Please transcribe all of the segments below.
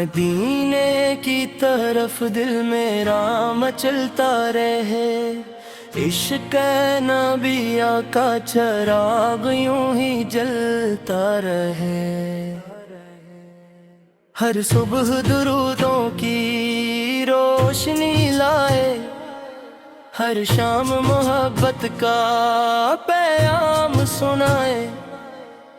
مدینے کی طرف دل میرا مچلتا رہے، عشق نبی کا چراغ یوں ہی جلتا رہے۔ ہر صبح درودوں کی روشنی لائے، ہر شام محبت کا پیام سنائے۔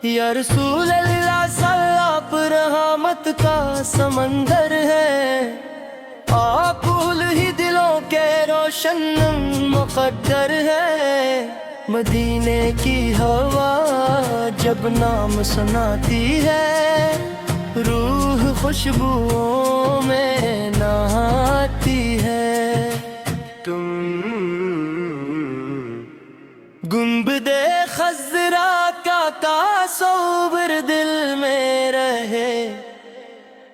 یا رسول اللہ صلی آپ رحمت کا سمندر ہے، آپ پھول ہی دلوں کے روشن مقدر ہے۔ مدینے کی ہوا جب نام سناتی ہے، روح خوشبوؤں میں نہاتی ہے۔ تم گنبد خضرا کا تصور دل میں رہے،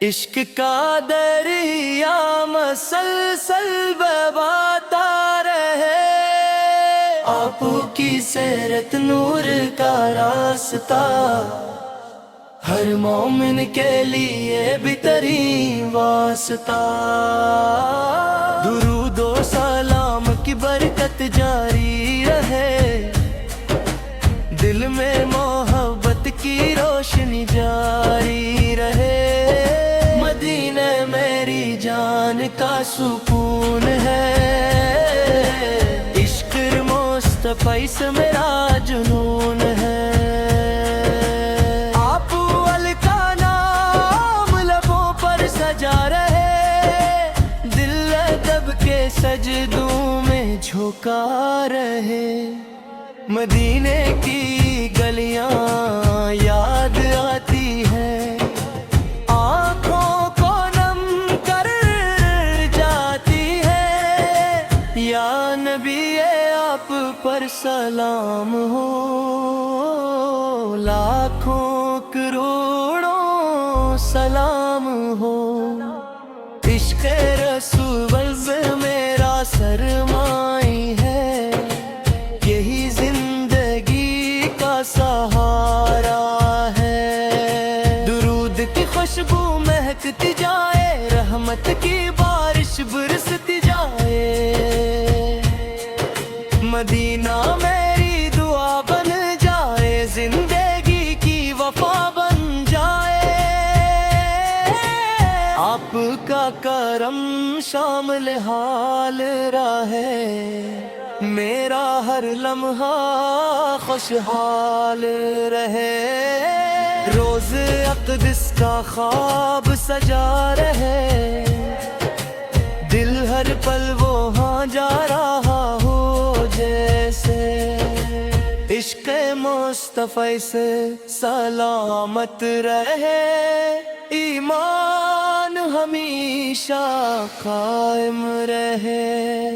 عشق کا دریا مسلسل بہتا رہے۔ آپ کی سیرت نور کا راستہ، ہر مومن کے لیے بہترین واسطہ۔ درود و سلام کی برکت جاری رہے، دل میں محبت کی روشنی جاری رہے۔ مدینہ میری جان کا سکون ہے، عشق مصطفی سے میرا جنون ہے۔ آپ کا نام لبوں پر سجا رہے، دل ادب کے سجدوں میں جھکا رہے۔ مدینے کی گلیاں یاد آتی ہے، آنکھوں کو نم کر جاتی ہے۔ یا نبی آپ پر سلام ہو، لاکھوں کروڑوں سلام ہو۔ عشق رسول میرا سرمائی ہے، یہی زندگی کا سہارا ہے۔ درود کی خوشبو مہکتی جائے، رحمت کی بارش برستی جائے۔ مدینہ میری دعا بن جائے، زندگی کی وفا بن جائے۔ آپ کا کرم شامل حال رہے، میرا ہر لمحہ خوشحال رہے۔ روز اقدس کا خواب سجا رہے، دل ہر پل وہاں جا رہا ہو جیسے۔ عشق مصطفی سے سلامت رہے، ایمان ہمیشہ قائم رہے۔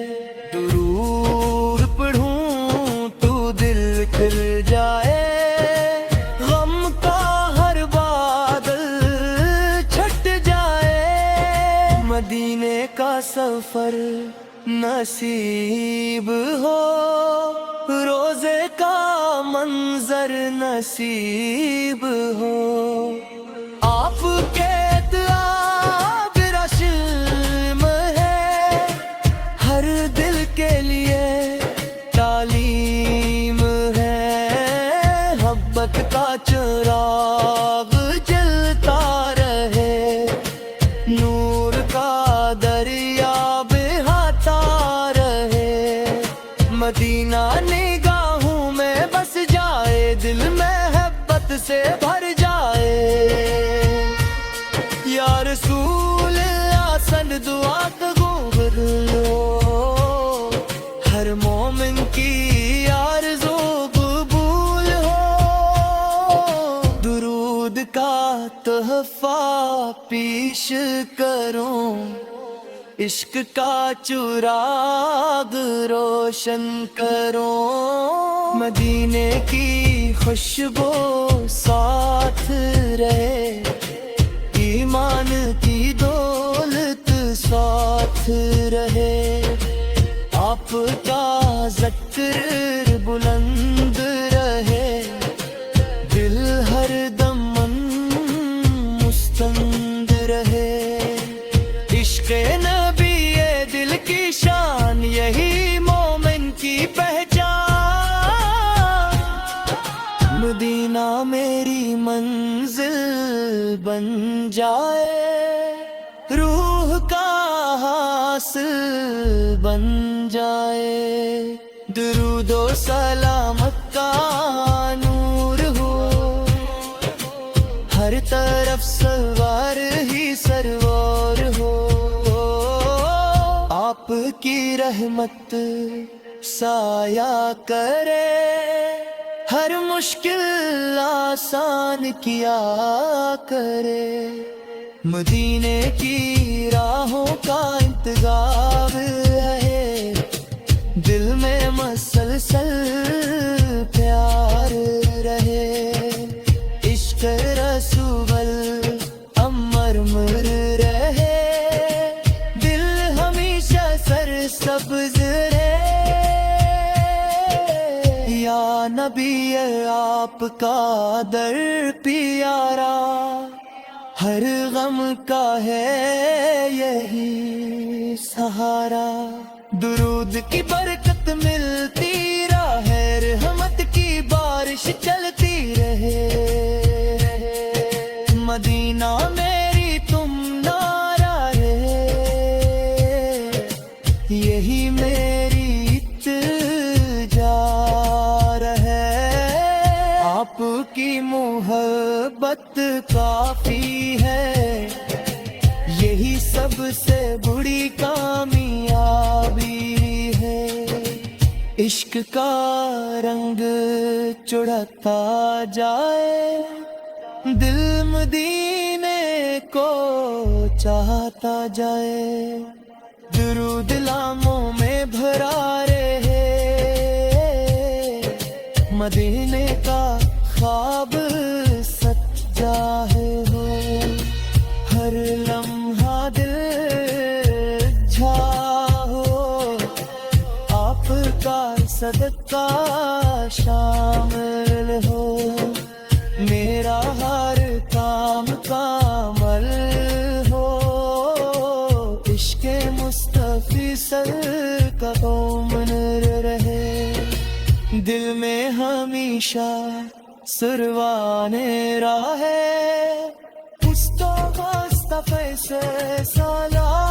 درود پڑھوں تو دل کھل جائے، غم کا ہر بادل چھٹ جائے۔ مدینے کا سفر نصیب ہو، روزے کا منظر نصیب ہو۔ آپ کے رشم ہے، ہر دل کے لیے تعلیم ہے۔ محبت کا چراغ جلتا رہے، نور کا دریا بہتا رہے۔ مدینہ نگاہوں میں بس جائے، دل محبت سے بھر جائے۔ یا رسول اللہ صلی دعا قبول لو، ہر مومن کی آرزو قبول ہو۔ درود کا تحفہ پیش کروں، عشق کا چراغ روشن کروں۔ مدینے کی خوشبو ساتھ رہے، ایمان کی دولت ساتھ رہے۔ آپ کا ذکر بلند رہے، دل ہر دم مستند رہے۔ جائے، روح کا حاصل بن جائے، درود و سلامت کا نور ہو، ہر طرف سرور ہی سرور ہو، آپ کی رحمت سایہ کرے، ہر مشکل آسان کیا کرے، مدینے کی راہوں کا انتخاب ہے، دل میں مسلسل پیار رہے، عشق رسول امر مر رہے، دل ہمیشہ سرسبز رہے، یا نبی آپ کا در پیارا، ہر غم کا ہے یہی سہارا، درود کی برکت ملتی رہے، رحمت کی بارش چلتی رہے، مدینہ میری تم نعرہ ہے، یہی میری التجا ہے، آپ کی محبت کافی ہے، یہی سب سے بڑی کامیابی ہے، عشق کا رنگ چڑھتا جائے، دل مدینے کو چاہتا جائے، درود لاموں میں بھرا رہے، مدینے کا خواب سچا ہے ہو، ہر لمحہ دل جھا ہو، آپ کا صدقہ شامل ہو، میرا ہر کام کامل ہو، عشق مصطفی سر کا منر رہے، دل میں ہمیشہ سروانے راہ ہے، مصطفی سے سلام